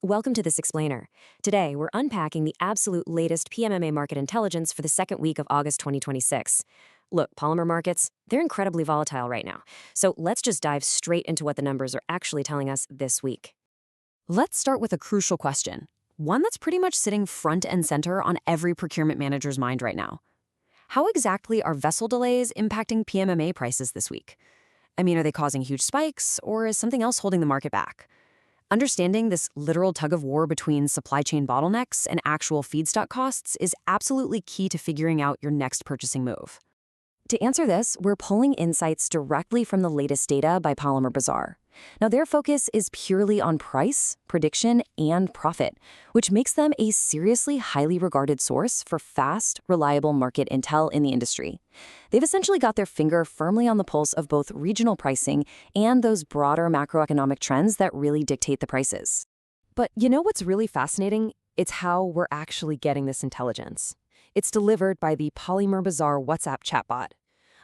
Welcome to this explainer. Today, we're unpacking the absolute latest PMMA market intelligence for the second week of August 2026. Look, polymer markets, they're incredibly volatile right now. So let's just dive straight into what the numbers are actually telling us this week. Let's start with a crucial question, one that's pretty much sitting front and center on every procurement manager's mind right now. How exactly are vessel delays impacting PMMA prices this week? I mean, are they causing huge spikes, or is something else holding the market back? Understanding this literal tug-of-war between supply chain bottlenecks and actual feedstock costs is absolutely key to figuring out your next purchasing move. To answer this, we're pulling insights directly from the latest data by Polymer Bazaar. Now, their focus is purely on price, prediction, and profit, which makes them a seriously highly regarded source for fast, reliable market intel in the industry. They've essentially got their finger firmly on the pulse of both regional pricing and those broader macroeconomic trends that really dictate the prices. But you know what's really fascinating? It's how we're actually getting this intelligence. It's delivered by the Polymer Bazaar WhatsApp chatbot.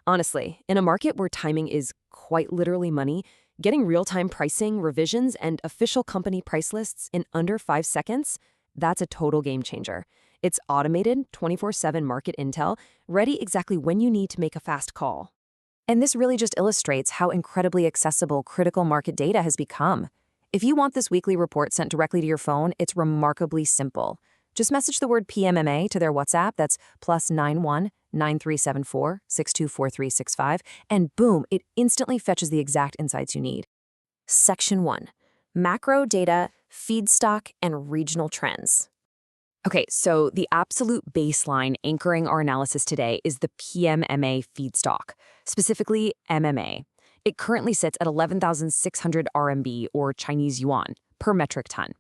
Honestly, in a market where timing is quite literally money, getting real-time pricing, revisions, and official company price lists in under 5 seconds, that's a total game changer. It's automated, 24/7 market intel, ready exactly when you need to make a fast call. And this really just illustrates how incredibly accessible critical market data has become. If you want this weekly report sent directly to your phone, it's remarkably simple. Just message the word PMMA to their WhatsApp, that's +91 9374 624365, and boom, it instantly fetches the exact insights you need. Section 1. Macro data, feedstock, and regional trends. Okay, so the absolute baseline anchoring our analysis today is the PMMA feedstock, specifically MMA. It currently sits at 11,600 RMB, or Chinese yuan, per metric ton.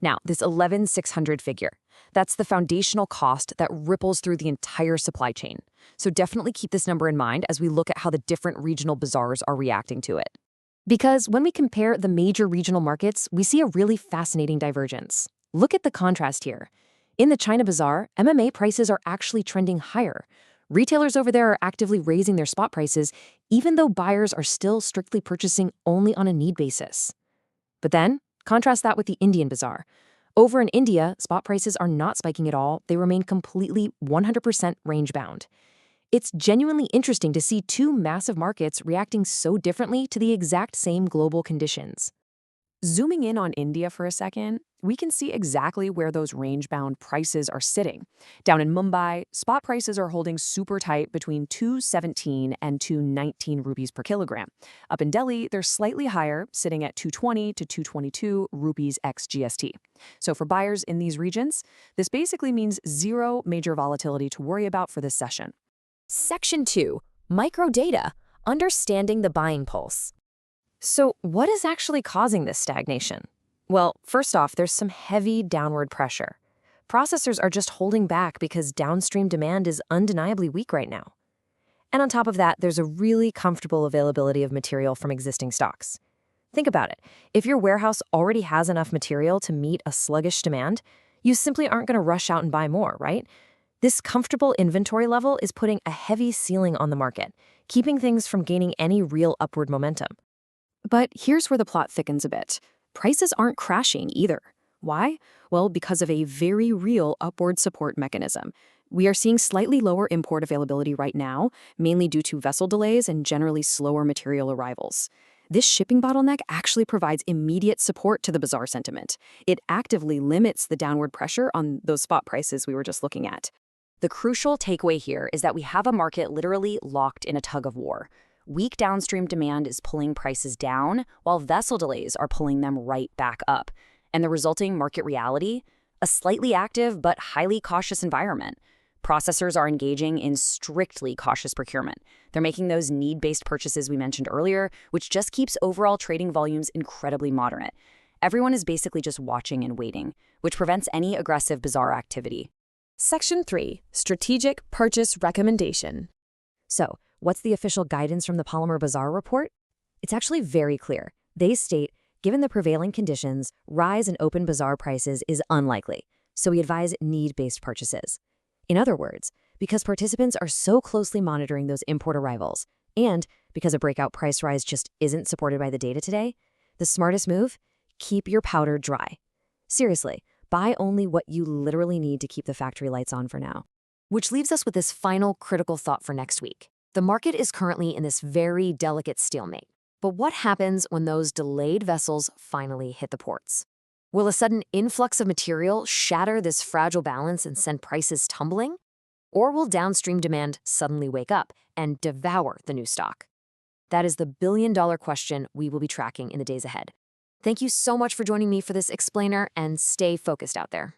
Now, this 11,600 figure, that's the foundational cost that ripples through the entire supply chain. So definitely keep this number in mind as we look at how the different regional bazaars are reacting to it. Because when we compare the major regional markets, we see a really fascinating divergence. Look at the contrast here. In the China bazaar, MMA prices are actually trending higher. Retailers over there are actively raising their spot prices, even though buyers are still strictly purchasing only on a need basis. But then, contrast that with the Indian bazaar. Over in India, spot prices are not spiking at all. They remain completely 100% range-bound. It's genuinely interesting to see two massive markets reacting so differently to the exact same global conditions. Zooming in on India for a second, we can see exactly where those range-bound prices are sitting. Down in Mumbai, spot prices are holding super tight between 217 and 219 rupees per kilogram. Up in Delhi, they're slightly higher, sitting at 220 to 222 rupees ex GST. So for buyers in these regions, this basically means zero major volatility to worry about for this session. Section 2. Microdata, understanding the buying pulse. So what is actually causing this stagnation? Well, first off, there's some heavy downward pressure. Processors are just holding back because downstream demand is undeniably weak right now. And on top of that, there's a really comfortable availability of material from existing stocks. Think about it. If your warehouse already has enough material to meet a sluggish demand, you simply aren't going to rush out and buy more, right? This comfortable inventory level is putting a heavy ceiling on the market, keeping things from gaining any real upward momentum. But here's where the plot thickens a bit. Prices aren't crashing either. Why? Well, because of a very real upward support mechanism. We are seeing slightly lower import availability right now, mainly due to vessel delays and generally slower material arrivals. This shipping bottleneck actually provides immediate support to the bazaar sentiment. It actively limits the downward pressure on those spot prices we were just looking at. The crucial takeaway here is that we have a market literally locked in a tug-of-war. Weak downstream demand is pulling prices down, while vessel delays are pulling them right back up. And the resulting market reality? A slightly active but highly cautious environment. Processors are engaging in strictly cautious procurement. They're making those need-based purchases we mentioned earlier, which just keeps overall trading volumes incredibly moderate. Everyone is basically just watching and waiting, which prevents any aggressive bazaar activity. Section 3. Strategic Purchase Recommendation. So, what's the official guidance from the Polymer Bazaar report? It's actually very clear. They state, given the prevailing conditions, rise in open bazaar prices is unlikely, so we advise need-based purchases. In other words, because participants are so closely monitoring those import arrivals, and because a breakout price rise just isn't supported by the data today, the smartest move? Keep your powder dry. Seriously, buy only what you literally need to keep the factory lights on for now. Which leaves us with this final critical thought for next week. The market is currently in this very delicate stalemate. But what happens when those delayed vessels finally hit the ports? Will a sudden influx of material shatter this fragile balance and send prices tumbling? Or will downstream demand suddenly wake up and devour the new stock? That is the billion-dollar question we will be tracking in the days ahead. Thank you so much for joining me for this explainer, and stay focused out there.